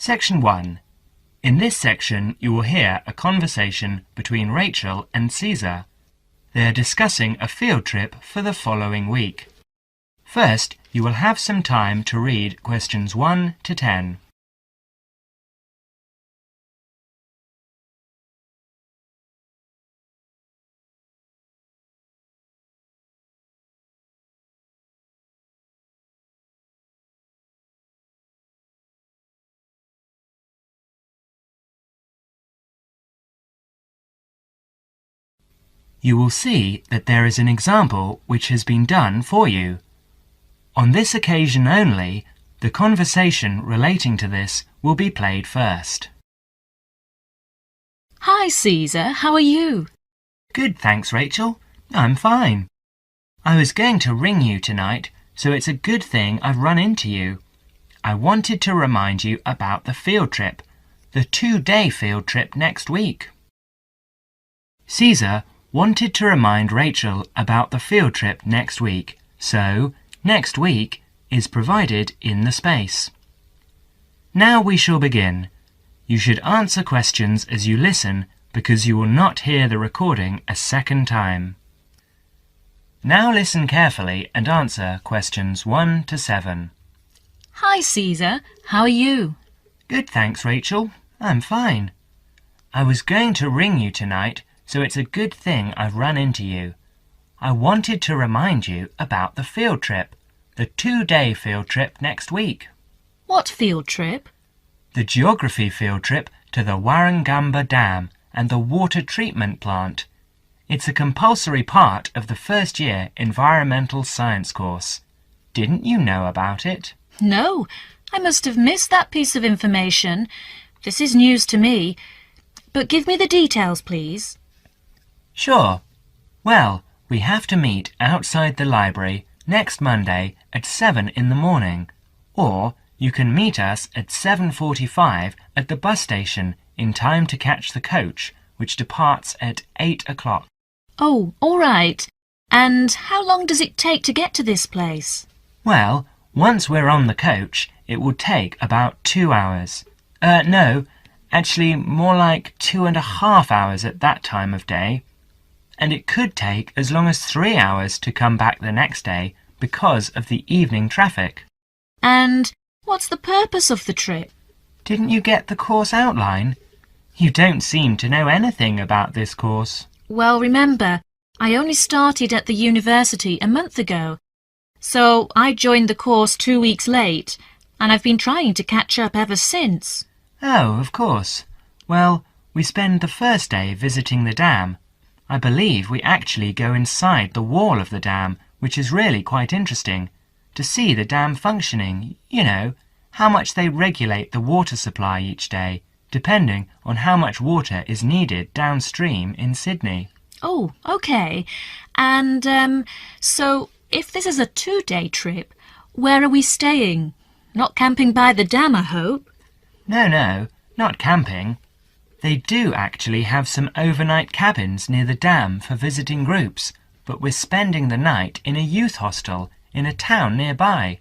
Section 1. In this section you will hear a conversation between Rachel and Caesar. They are discussing a field trip for the following week. First, you will have some time to read questions 1 to 10. You will see that there is an example which has been done for you. On this occasion only, the conversation relating to this will be played first. Hi, Caesar. How are you? Good, thanks, Rachel. I'm fine. I was going to ring you tonight, so it's a good thing I've run into you. I wanted to remind you about the field trip, the 2-day field trip next week. Caesar wanted to remind Rachel about the field trip next week, so next week is provided in the space. Now we shall begin. You should answer questions as you listen because you will not hear the recording a second time. Now listen carefully and answer questions 1 to 7. Hi, Caesar. How are you? Good, thanks, Rachel. I'm fine. I was going to ring you tonight, so it's a good thing I've run into you. I wanted to remind you about the field trip, the 2-day field trip next week. What field trip? The geography field trip to the Warragamba Dam and the water treatment plant. It's a compulsory part of the first year environmental science course. Didn't you know about it? No, I must have missed that piece of information. This is news to me. But give me the details, please. Sure. Well, we have to meet outside the library next Monday at 7 in the morning, or you can meet us at 7:45 at the bus station in time to catch the coach, which departs at 8 o'clock. Oh, all right. And how long does it take to get to this place? Well, once we're on the coach, it will take about 2 hours. No, actually more like 2.5 hours at that time of day. And it could take as long as 3 hours to come back the next day because of the evening traffic. And what's the purpose of the trip? Didn't you get the course outline? You don't seem to know anything about this course. Well, remember, I only started at the university a month ago, so I joined the course 2 weeks late, and I've been trying to catch up ever since. Oh, of course. Well, we spend the first day visiting the dam. I believe we actually go inside the wall of the dam, which is really quite interesting, to see the dam functioning, you know, how much they regulate the water supply each day, depending on how much water is needed downstream in Sydney. Oh, okay. And, so if this is a 2-day trip, where are we staying? Not camping by the dam, I hope? No, not camping. They do actually have some overnight cabins near the dam for visiting groups, but we're spending the night in a youth hostel in a town nearby.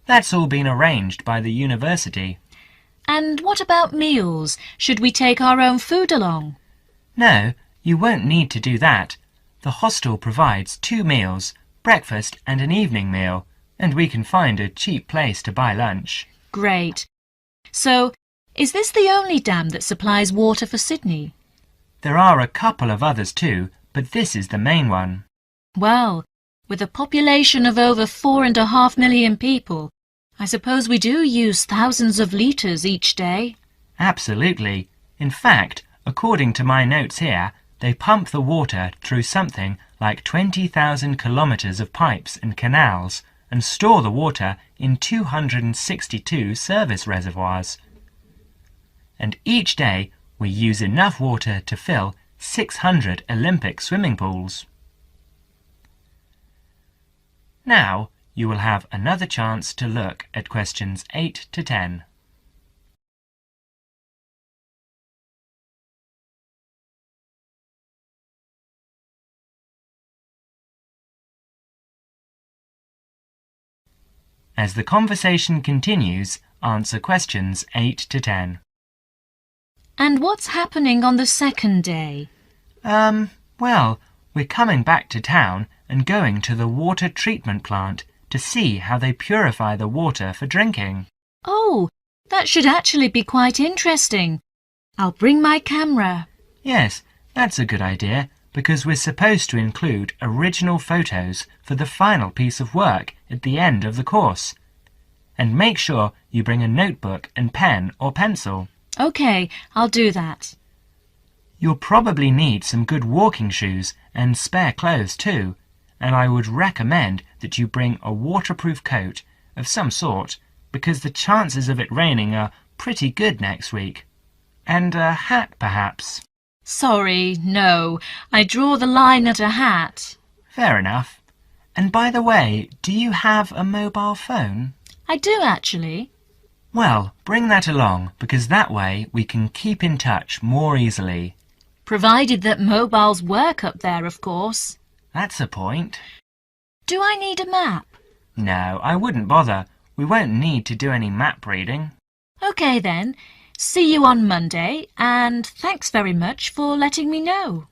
That's all been arranged by the university. And what about meals? Should we take our own food along? No, you won't need to do that. The hostel provides 2 meals, breakfast and an evening meal, and we can find a cheap place to buy lunch. Great. So, is this the only dam that supplies water for Sydney? There are a couple of others too, but this is the main one. Well, with a population of over 4.5 million people, I suppose we do use thousands of litres each day. Absolutely. In fact, according to my notes here, they pump the water through something like 20,000 kilometres of pipes and canals and store the water in 262 service reservoirs. And each day we use enough water to fill 600 Olympic swimming pools. Now you will have another chance to look at questions 8 to 10. As the conversation continues, answer questions 8 to 10. And what's happening on the second day? Well, we're coming back to town and going to the water treatment plant to see how they purify the water for drinking. Oh, that should actually be quite interesting. I'll bring my camera. Yes, that's a good idea, because we're supposed to include original photos for the final piece of work at the end of the course. And make sure you bring a notebook and pen or pencil. OK, I'll do that. You'll probably need some good walking shoes and spare clothes too, and I would recommend that you bring a waterproof coat of some sort, because the chances of it raining are pretty good next week. And a hat, perhaps. Sorry, no. I draw the line at a hat. Fair enough. And by the way, do you have a mobile phone? I do, actually. Well, bring that along, because that way we can keep in touch more easily. Provided that mobiles work up there, of course. That's a point. Do I need a map? No, I wouldn't bother. We won't need to do any map reading. OK then. See you on Monday, and thanks very much for letting me know.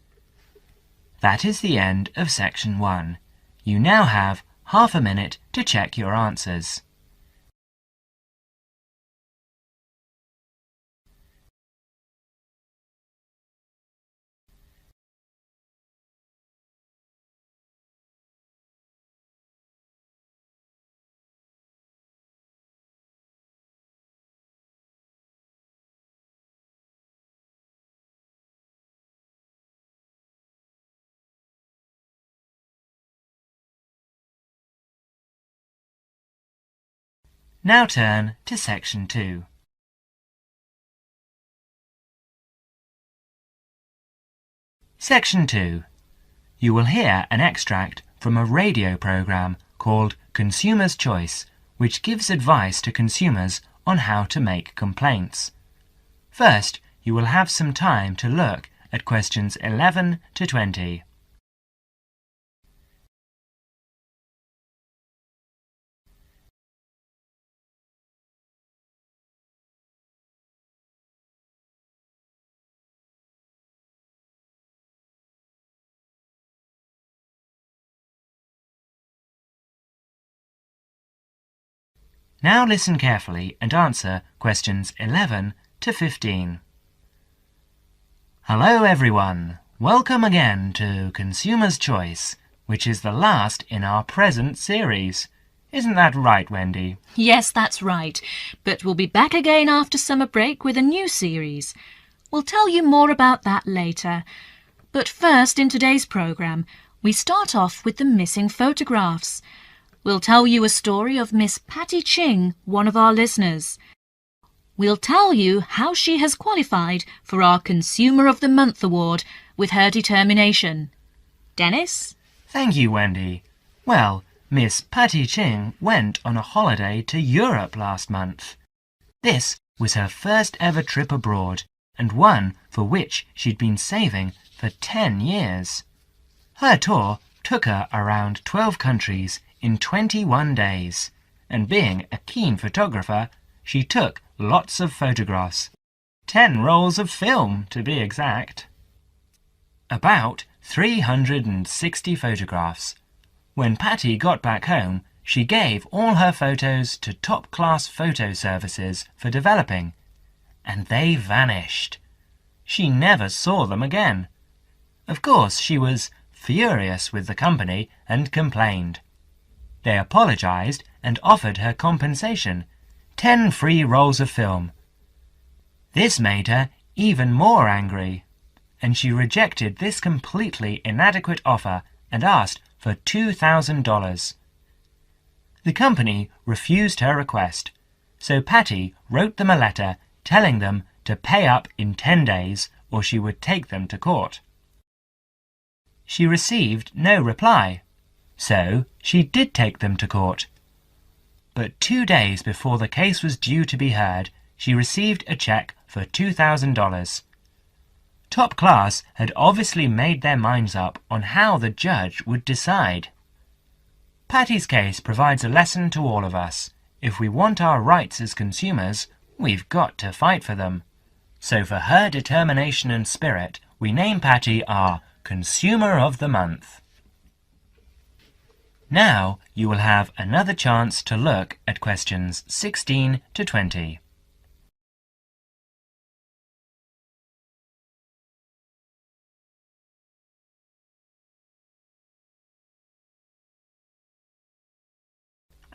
That is the end of section 1. You now have half a minute to check your answers. Now turn to section 2. Section 2. You will hear an extract from a radio program called Consumer's Choice, which gives advice to consumers on how to make complaints. First, you will have some time to look at questions 11 to 20. Now listen carefully and answer questions 11 to 15. Hello everyone! Welcome again to Consumer's Choice, which is the last in our present series. Isn't that right, Wendy? Yes, that's right. But we'll be back again after summer break with a new series. We'll tell you more about that later. But first, in today's programme, we start off with the missing photographs. We'll tell you a story of Miss Patty Ching, one of our listeners. We'll tell you how she has qualified for our Consumer of the Month award with her determination. Dennis? Thank you, Wendy. Well, Miss Patty Ching went on a holiday to Europe last month. This was her first ever trip abroad, and one for which she'd been saving for 10 years. Her tour took her around 12 countries in 21 days, and being a keen photographer, she took lots of photographs. 10 rolls of film, to be exact. About 360 photographs. When Patty got back home, she gave all her photos to top-class photo services for developing, and they vanished. She never saw them again. Of course, she was furious with the company and complained. They apologized and offered her compensation, 10 free rolls of film. This made her even more angry, and she rejected this completely inadequate offer and asked for $2,000. The company refused her request, so Patty wrote them a letter telling them to pay up in 10 days or she would take them to court. She received no reply, so she did take them to court. But 2 days before the case was due to be heard, she received a check for $2,000. Top Class had obviously made their minds up on how the judge would decide. Patty's case provides a lesson to all of us. if we want our rights as consumers, we've got to fight for them. So for her determination and spirit, we name Patty our Consumer of the Month. Now you will have another chance to look at questions 16 to 20.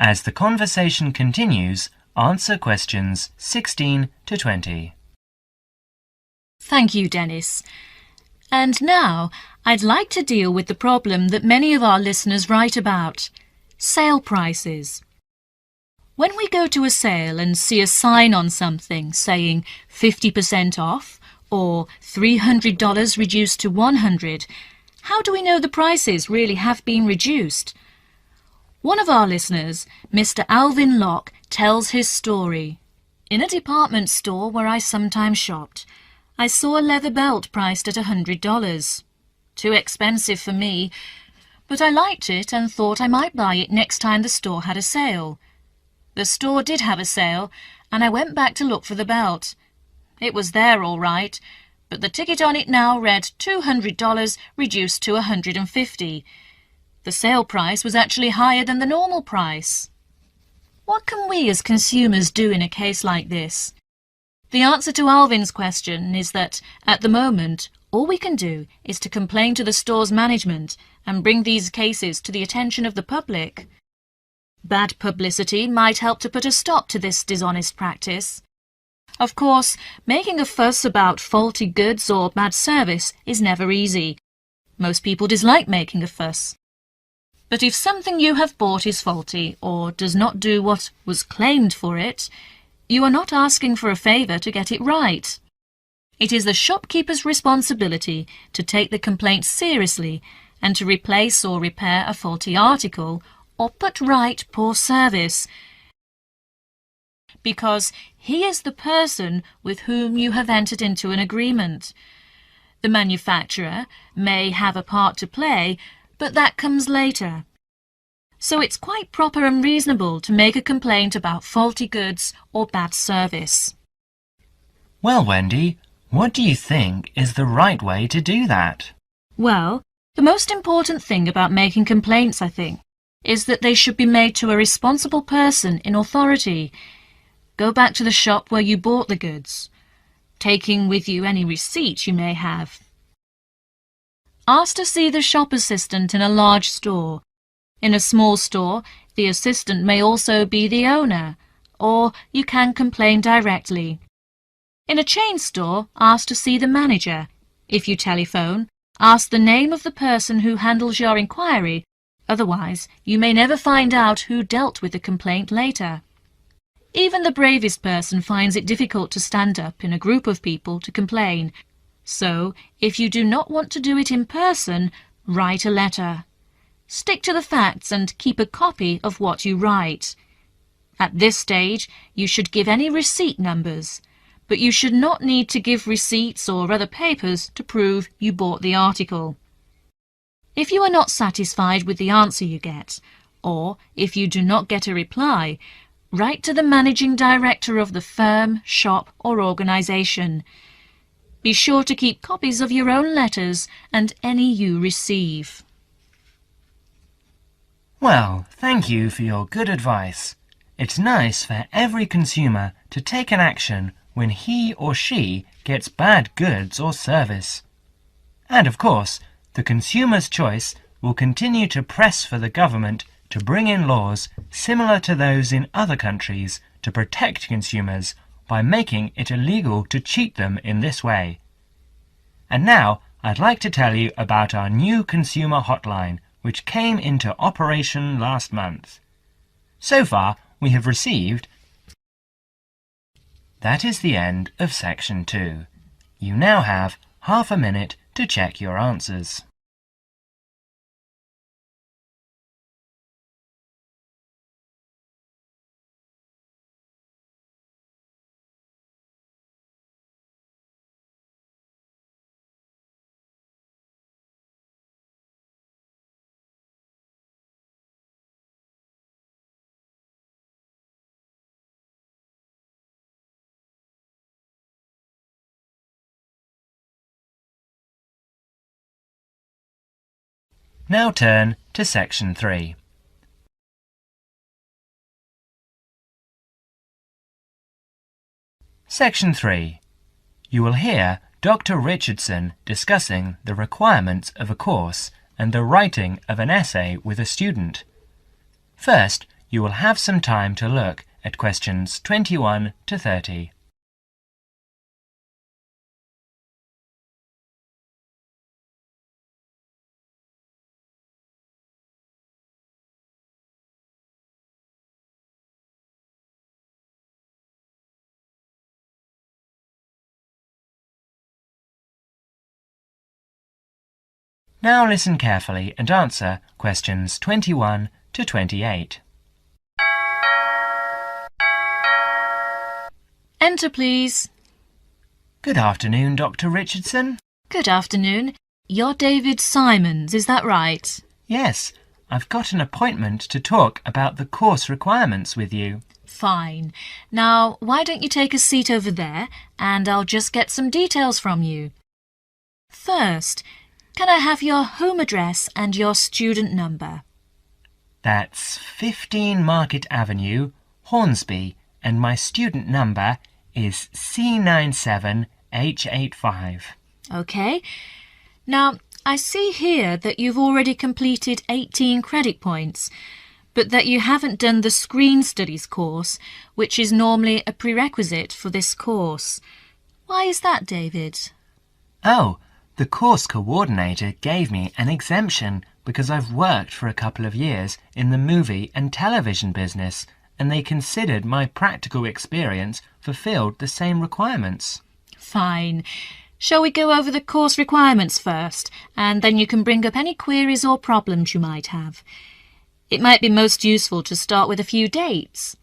As the conversation continues, answer questions 16 to 20. Thank you, Dennis. And now I'd like to deal with the problem that many of our listeners write about: sale prices. When we go to a sale and see a sign on something saying 50% off or $300 reduced to $100, how do we know the prices really have been reduced? One of our listeners, Mr. Alvin Locke, tells his story. In a department store where I sometimes shopped, I saw a leather belt priced at $100. Too expensive for me, but I liked it and thought I might buy it next time the store had a sale. The store did have a sale, and I went back to look for the belt. It was there all right, but the ticket on it now read $200 reduced to $150. The sale price was actually higher than the normal price. What can we as consumers do in a case like this? The answer to Alvin's question is that, at the moment, all we can do is to complain to the store's management and bring these cases to the attention of the public. Bad publicity might help to put a stop to this dishonest practice. Of course, making a fuss about faulty goods or bad service is never easy. Most people dislike making a fuss. But if something you have bought is faulty or does not do what was claimed for it, you are not asking for a favour to get it right. It is the shopkeeper's responsibility to take the complaint seriously and to replace or repair a faulty article or put right poor service, because he is the person with whom you have entered into an agreement. The manufacturer may have a part to play, but that comes later. So it's quite proper and reasonable to make a complaint about faulty goods or bad service. Well, Wendy, what do you think is the right way to do that? Well, the most important thing about making complaints, I think, is that they should be made to a responsible person in authority. Go back to the shop where you bought the goods, taking with you any receipt you may have. Ask to see the shop assistant in a large store. In a small store, the assistant may also be the owner, or you can complain directly. In a chain store, ask to see the manager. If you telephone, ask the name of the person who handles your inquiry, otherwise you may never find out who dealt with the complaint later. Even the bravest person finds it difficult to stand up in a group of people to complain. So, if you do not want to do it in person, write a letter. Stick to the facts and keep a copy of what you write. At this stage, you should give any receipt numbers, but you should not need to give receipts or other papers to prove you bought the article. If you are not satisfied with the answer you get, or if you do not get a reply, write to the managing director of the firm, shop or organisation. Be sure to keep copies of your own letters and any you receive. Well, thank you for your good advice. It's nice for every consumer to take an action when he or she gets bad goods or service. And of course, the consumer's choice will continue to press for the government to bring in laws similar to those in other countries to protect consumers by making it illegal to cheat them in this way. And now I'd like to tell you about our new consumer hotline, which came into operation last month. So far, we have received... That is the end of section 2. You now have half a minute to check your answers. Now turn to Section 3. Section 3. You will hear Dr. Richardson discussing the requirements of a course and the writing of an essay with a student. First, you will have some time to look at questions 21 to 30. Now listen carefully and answer questions 21 to 28. Enter, please. Good afternoon, Dr. Richardson. Good afternoon. You're David Simons, is that right? Yes, I've got an appointment to talk about the course requirements with you. Fine. Now, why don't you take a seat over there and I'll just get some details from you. First, can I have your home address and your student number? That's 15 Market Avenue, Hornsby, and my student number is C97H85. OK. Now, I see here that you've already completed 18 credit points, but that you haven't done the Screen Studies course, which is normally a prerequisite for this course. Why is that, David? Oh, the course coordinator gave me an exemption because I've worked for a couple of years in the movie and television business, and they considered my practical experience fulfilled the same requirements. Fine. Shall we go over the course requirements first, and then you can bring up any queries or problems you might have? It might be most useful to start with a few dates.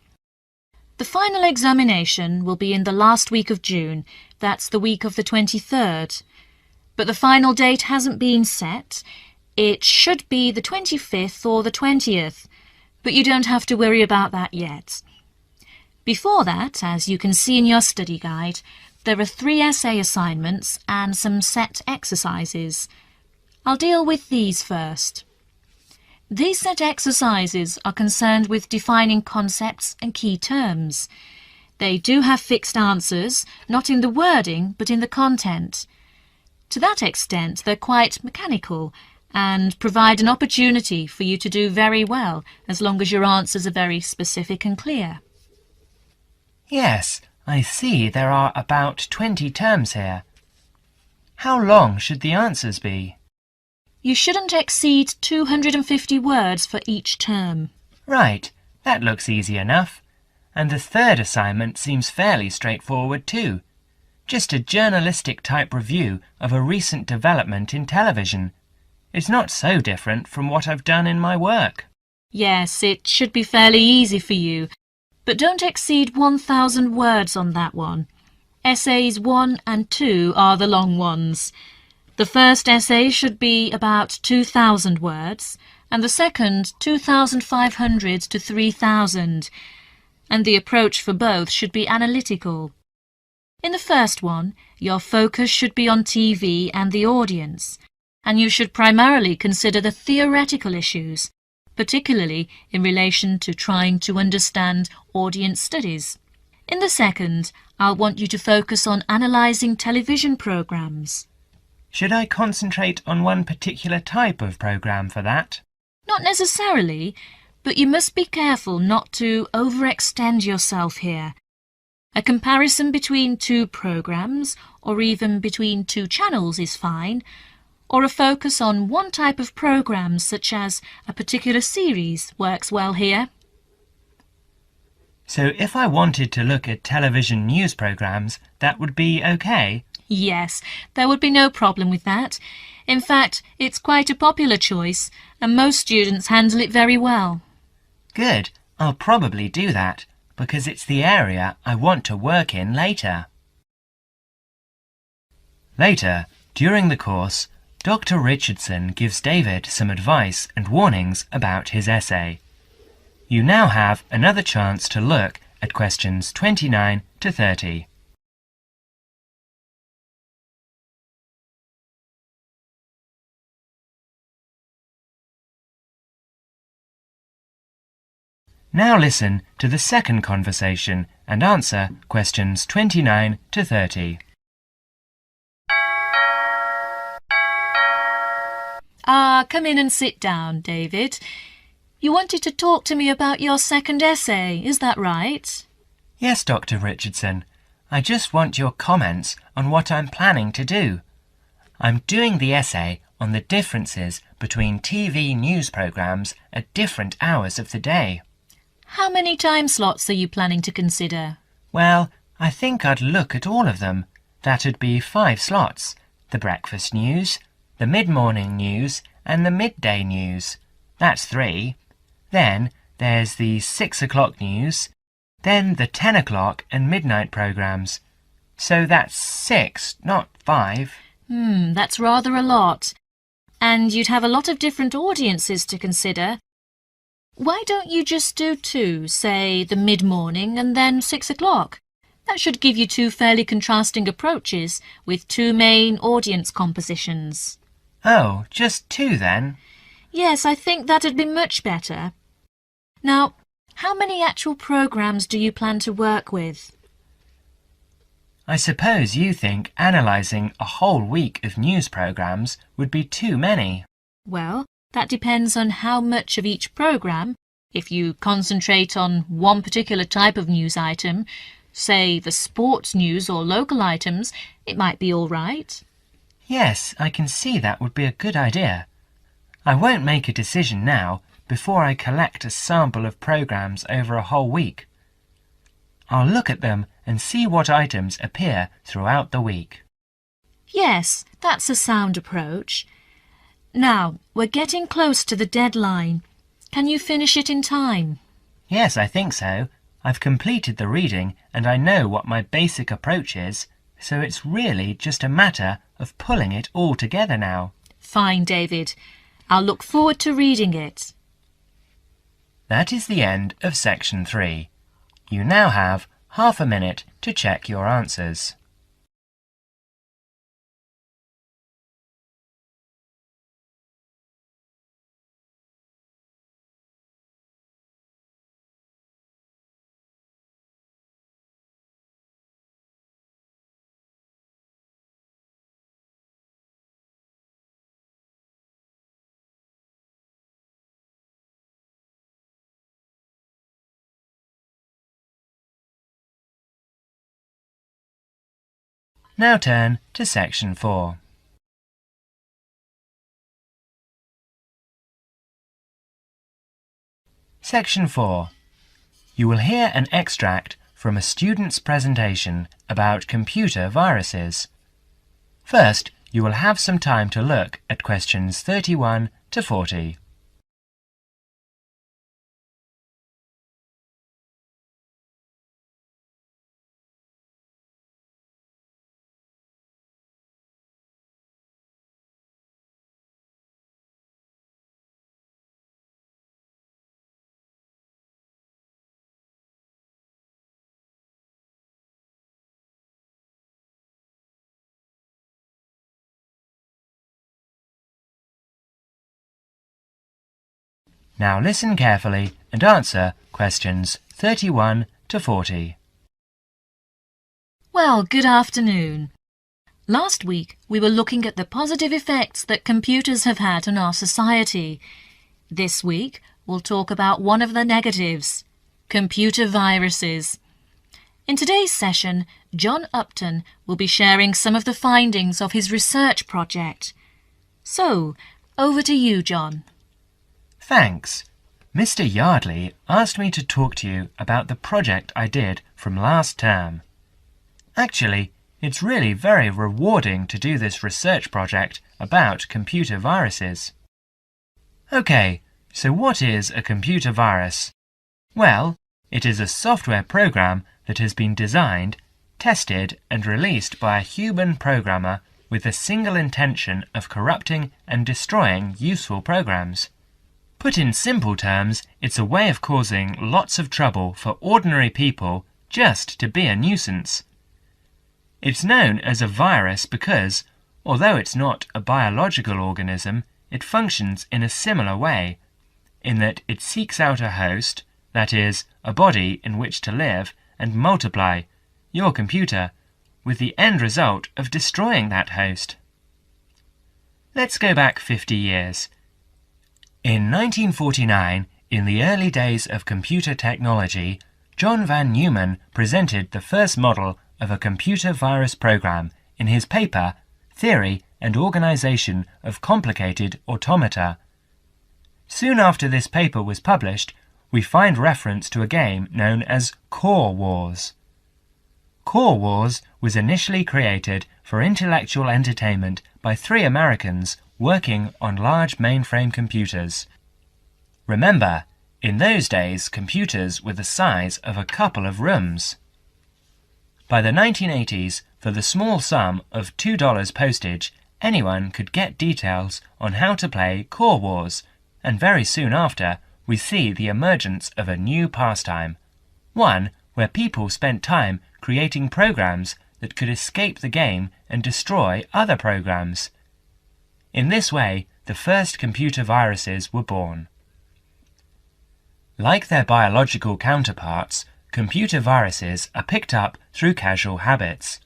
The final examination will be in the last week of June. That's the week of the 23rd. But the final date hasn't been set. It should be the 25th or the 20th, but you don't have to worry about that yet. Before that, as you can see in your study guide, there are 3 essay assignments and some set exercises. I'll deal with these first. These set exercises are concerned with defining concepts and key terms. They do have fixed answers, not in the wording, but in the content. To that extent, they're quite mechanical and provide an opportunity for you to do very well, as long as your answers are very specific and clear. Yes, I see there are about 20 terms here. How long should the answers be? You shouldn't exceed 250 words for each term. Right, that looks easy enough. And the third assignment seems fairly straightforward too. Just a journalistic type review of a recent development in television. It's not so different from what I've done in my work. Yes, it should be fairly easy for you, but don't exceed 1,000 words on that one. Essays 1 and 2 are the long ones. The first essay should be about 2,000 words, and the second 2,500 to 3,000, and the approach for both should be analytical. In the first one, your focus should be on TV and the audience, and you should primarily consider the theoretical issues, particularly in relation to trying to understand audience studies. In the second, I'll want you to focus on analysing television programmes. Should I concentrate on one particular type of programme for that? Not necessarily, but you must be careful not to overextend yourself here. A comparison between 2 programmes, or even between 2 channels is fine, or a focus on one type of programme, such as a particular series, works well here. So if I wanted to look at television news programmes, that would be okay? Yes, there would be no problem with that. In fact, it's quite a popular choice, and most students handle it very well. Good. I'll probably do that, because it's the area I want to work in later. Later, during the course, Dr. Richardson gives David some advice and warnings about his essay. You now have another chance to look at questions 29 to 30. Now listen to the second conversation and answer questions 29 to 30. Come in and sit down, David. You wanted to talk to me about your second essay, is that right? Yes, Dr. Richardson. I just want your comments on what I'm planning to do. I'm doing the essay on the differences between TV news programmes at different hours of the day. How many time slots are you planning to consider? Well, I think I'd look at all of them. That'd be 5 slots. The breakfast news, the mid-morning news and the midday news. That's 3. Then there's the 6 o'clock news, then the 10 o'clock and midnight programmes. So that's 6, not 5. That's rather a lot. And you'd have a lot of different audiences to consider. Why don't you just do 2, say the mid-morning and then 6 o'clock? That should give you 2 fairly contrasting approaches with 2 main audience compositions. Oh, just 2 then? Yes, I think that'd be much better. Now, how many actual programmes do you plan to work with? I suppose you think analysing a whole week of news programmes would be too many. Well, that depends on how much of each programme. If you concentrate on one particular type of news item, say the sports news or local items, it might be all right. Yes, I can see that would be a good idea. I won't make a decision now before I collect a sample of programmes over a whole week. I'll look at them and see what items appear throughout the week. Yes, that's a sound approach. Now, we're getting close to the deadline. Can you finish it in time? Yes, I think so. I've completed the reading and I know what my basic approach is, so it's really just a matter of pulling it all together now. Fine, David. I'll look forward to reading it. That is the end of section 3. You now have half a minute to check your answers. Now turn to section 4. Section 4. You will hear an extract from a student's presentation about computer viruses. First, you will have some time to look at questions 31 to 40. Now listen carefully and answer questions 31 to 40. Well, good afternoon. Last week we were looking at the positive effects that computers have had on our society. This week we'll talk about one of the negatives, computer viruses. In today's session, John Upton will be sharing some of the findings of his research project. So, over to you, John. Thanks. Mr. Yardley asked me to talk to you about the project I did from last term. Actually, it's really very rewarding to do this research project about computer viruses. Okay, so what is a computer virus? Well, it is a software program that has been designed, tested and released by a human programmer with the single intention of corrupting and destroying useful programs. Put in simple terms, it's a way of causing lots of trouble for ordinary people just to be a nuisance. It's known as a virus because, although it's not a biological organism, it functions in a similar way, in that it seeks out a host, that is, a body in which to live, and multiply, your computer, with the end result of destroying that host. Let's go back 50 years. In 1949, in the early days of computer technology, John van Neumann presented the first model of a computer virus program in his paper, Theory and Organization of Complicated Automata. Soon after this paper was published, we find reference to a game known as Core Wars. Core Wars was initially created for intellectual entertainment by 3 Americans working on large mainframe computers. Remember, in those days computers were the size of a couple of rooms. By the 1980s, for the small sum of $2 postage, anyone could get details on how to play Core Wars, and very soon after, we see the emergence of a new pastime, one where people spent time creating programs that could escape the game and destroy other programs. In this way, the first computer viruses were born. Like their biological counterparts, computer viruses are picked up through casual habits.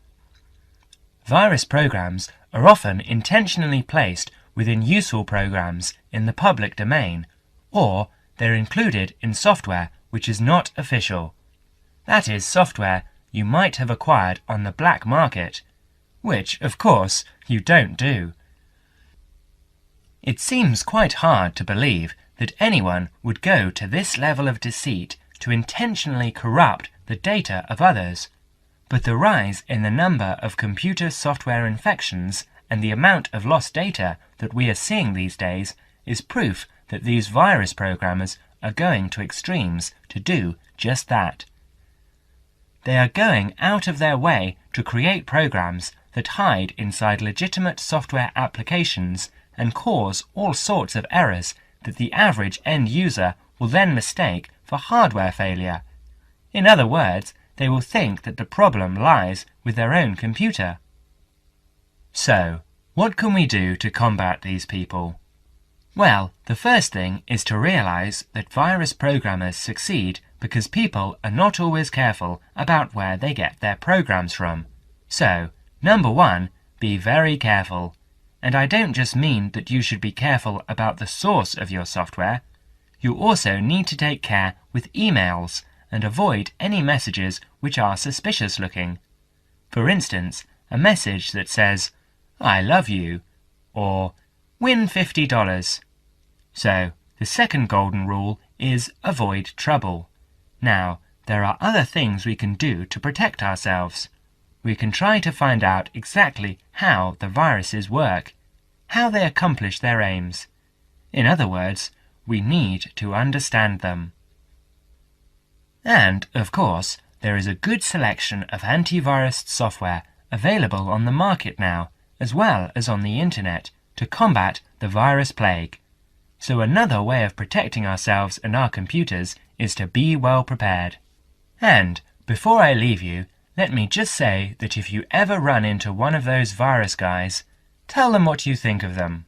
Virus programs are often intentionally placed within useful programs in the public domain, or they're included in software which is not official. That is, software you might have acquired on the black market, which, of course, you don't do. It seems quite hard to believe that anyone would go to this level of deceit to intentionally corrupt the data of others, but the rise in the number of computer software infections and the amount of lost data that we are seeing these days is proof that these virus programmers are going to extremes to do just that. They are going out of their way to create programs that hide inside legitimate software applications and cause all sorts of errors that the average end user will then mistake for hardware failure. In other words, they will think that the problem lies with their own computer. So, what can we do to combat these people? Well, the first thing is to realize that virus programmers succeed because people are not always careful about where they get their programs from. So, number 1, be very careful. And I don't just mean that you should be careful about the source of your software. You also need to take care with emails and avoid any messages which are suspicious looking. For instance, a message that says, "I love you," or "Win $50. So, the second golden rule is avoid trouble. Now, there are other things we can do to protect ourselves. We can try to find out exactly how the viruses work, how they accomplish their aims. In other words, we need to understand them. And, of course, there is a good selection of antivirus software available on the market now, as well as on the internet, to combat the virus plague. So another way of protecting ourselves and our computers is to be well prepared. And, before I leave you, let me just say that if you ever run into one of those virus guys, tell them what you think of them.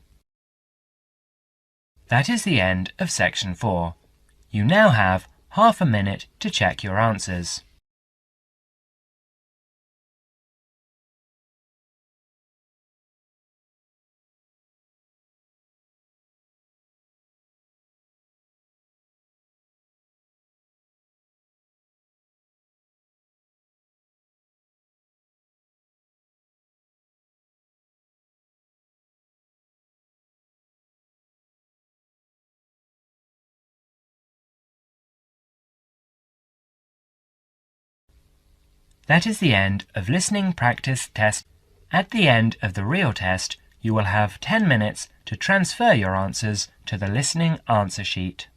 That is the end of section 4. You now have half a minute to check your answers. That is the end of listening practice test. At the end of the real test, you will have 10 minutes to transfer your answers to the listening answer sheet.